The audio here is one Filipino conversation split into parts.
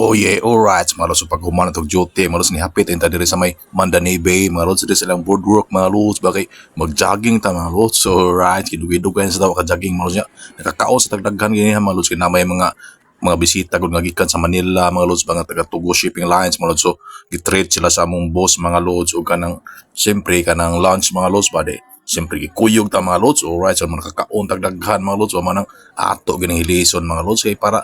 Oh yeah, alright mga lods. So pag humana tog duty, mga lods, nihapit inta diri sa may Mandanay Bay, mga lods, diri silang boardwalk, mga lods, bakay mag-jogging ta mga lods. So alright, kidugay-dugay sa daw ka-jogging mga lods niya. Nakakaon sa tagdaghan gini mga lods, kay na may mga bisita gud nga gikan sa Manila, mga lods, mga taga Tugo Shipping Lines, mga lods. So gitreat sila sa among boss mga lods, ug kanang siyempre kanang lunch mga lods ba de. Siyempre gikuyog ta mga lods. Alright, so mga nakakaon tagdaghan mga lods, wa man ang ato gining hilison mga lods, kay para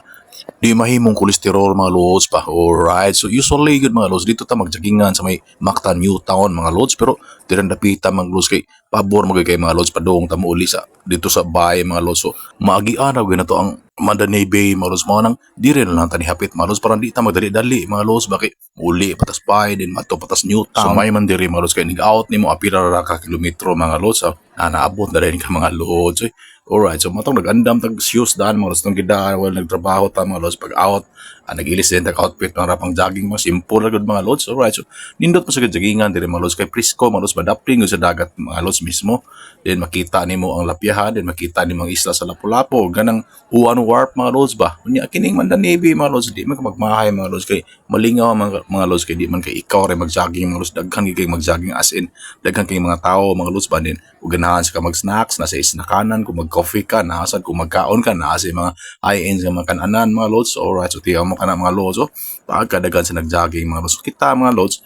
di mahimong kolesterol mga lods pa. Alright. So usually good mga lods, dito ta magjagingan sa may Mactan Newtown mga lods, pero diran dapita mga lods kay pabor magay kay mga lods padong ta uli sa dito sa bay mga lods. So maagianaw gyud nato ang Mandanay Bay mga lods, mga nang dire na lang tani hapit mga lods, para di ta magdali-dali mga lods, bakit uli patas bay din mato patas Newtown. So may man dire mga lods kay nig-out nimo apira ra ka kilometro mga lods. So, naabot na rin ka mga lods. Alright, so matong nag-andam tag shoes daan mga lods, nung gida while nagtrabaho ta mga lods, pag out nag-ilis din tag outfit ng rapang jogging mga simple agad mga lods. Alright, so nindot mo sa joggingan dire mga lods, kay Prisco mga lods, madapling sa dagat mga lods mismo. Then makita nimo ang lapyahan, then makita nimo ang isla sa Lapu-Lapu, ganang Uwan Warp mga lods ba. Unya kining Mandanay Bay mga lods, di man ka magmahay mga lods, kay malingaw mga lods, kay di man kay ikaw ray mag-jogging mga lods, daghan kay mag-jogging as in daghan kay mga tao mga lods ba, din ug ganahan sa ka mag-snacks nasa isnakanan, kung mag-coffee ka nasad, kung magkaon ka nasa mga high-end nga mga kananan mga lods. Alright, so tiyaw mo ka na mga lods. So pagkadagan sa nag-jogging mga lods, kita mga lods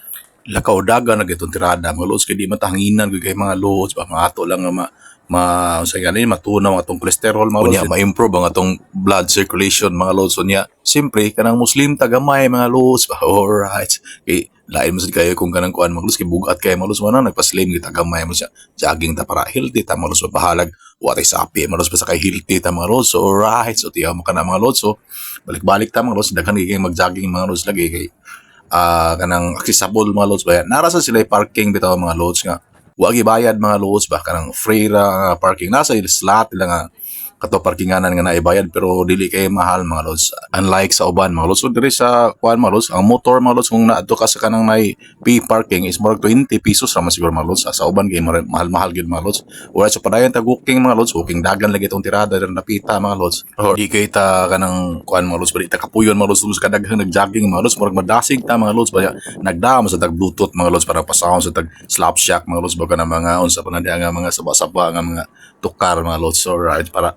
lakaw daga na gitong tirada mga lods, kay di matahanginan kay mga lods ba, mga ato lang nga sa ganin matunaw ang atong cholesterol mga lods, ma-improve ang atong blood circulation mga lods. So niya siyempre kanang Muslim tagamay mga lods ba. Alright, kay lain mo kayo kung kanang kuan mga lods, kay bugat kayo mga lods, mana nagpa-slim kita gamay mo siya jogging ta para healthy ta mga lods, bahalag watay sapi mga lods basta kay healthy ta mga lods. So alright, so tiyaw mo ka na mga lods. So balik-balik ta mga lods, daghan kay mag-jogging mga lods lagi kay kanang accessible mga lods ba, narasa sila parking bitaw mga lods nga wagi bayad mga lods ba, kanang free ra parking nasa slot nila nga kato parkinganan nga naibayad, pero dili kay mahal mga lods, unlike sa uban mga lods. So diri sa kuan mga lods, ang motor mga lods kung naadto ka sa kanang may pay parking is more 20 pesos ra man siguro mga lods. Sa uban kay mahal gid mga lods. Alright, so padayon ta booking mga lods, booking dagan lagi tong tirada rin napita mga lods, or di kay ta kanang kuan mga lods, bali ta kapuyon mga lods kadaghang nag-jogging mga lods, murag madasig ta mga lods ba, nagdama sa tag bluetooth mga lods para pasahon sa tag slap shack mga lods, baga na mga unsa pa na nga mga saba-saba nga mga tukar mga lods. So right, para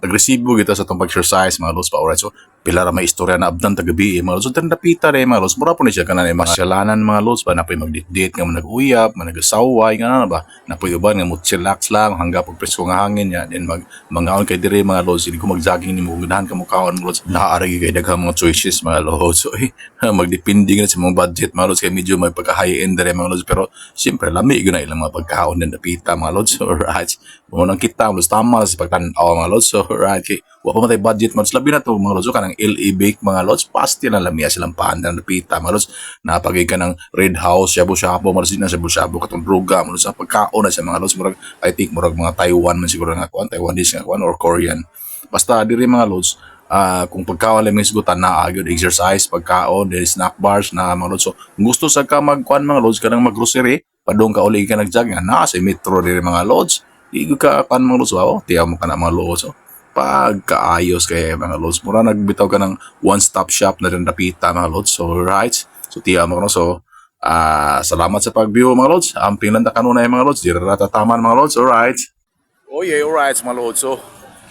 agresibo kita sa itong pag-exercise mga lods pa. Alright, so pila ra may istorya na abdan tagabi mga lods. So tandapita rin mga lods, mura po ni siya kanan mga syalanan mga lods ba, napoy magdit-dit nga nag-uyap, nag-asaway nga na ba, napoy uban nga mo-chillax lang hangga pag presko nga hangin niya, then mangaon kay dire mga lods, hindi ko mag-jogging ni mo ganahan ka mo kaon mga lods, naaaragi kay daghang mga choices mga lods. So magdepende nga sa mga budget mga lods, kay medyo may pagka-high end dire mga lods, pero siyempre lami gyud na ilang mga pagkaon din napita mga lods. Alright, mo nang kita mga lods, tama sa pagtan-aw mga lods. So right, kay wa pa matay budget mga lods, labi na to mga lods. So kanang LA Bake mga lods, pasti na lamia silang paanda na pita mga lods, napagay ka ng Red House shabu-shabu mga lods, na shabu-shabu katong droga mga lods, sa pagkaon na sa mga lods, murag I think murag mga Taiwan man siguro nga kuan, Taiwanese nga kuan or Korean, basta diri mga lods. Kung pagkaon lang misgutan na agad exercise, pagkaon, then snack bars na mga lods. So kung gusto sa ka magkuan mga lods, kanang mag-grocery padong ka uli ka nag-jogging na sa metro diri mga lods, di ka kan mga lods. Wow, tiyaw mo ka na mga lods. So pagkaayos kay mga lods, mura nagbitaw ka ng one-stop shop na rin napita mga lods. So right, so tiyaw mo ka na. So salamat sa pag-view mga lods, amping lang ta kanunay mga lods, di ra tataman mga lods. Alright, oh yeah, alright mga lods. So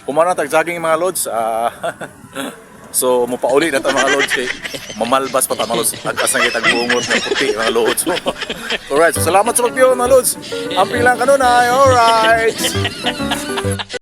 kumana tag-jogging mga lods, so mupauli na ta mga lods, kay mamalbas pa ta mga lods, agkas na kitag bungot ng puti mga lods. Alright, so salamat sa pag-view mga lods, amping lang kanunay. Alright.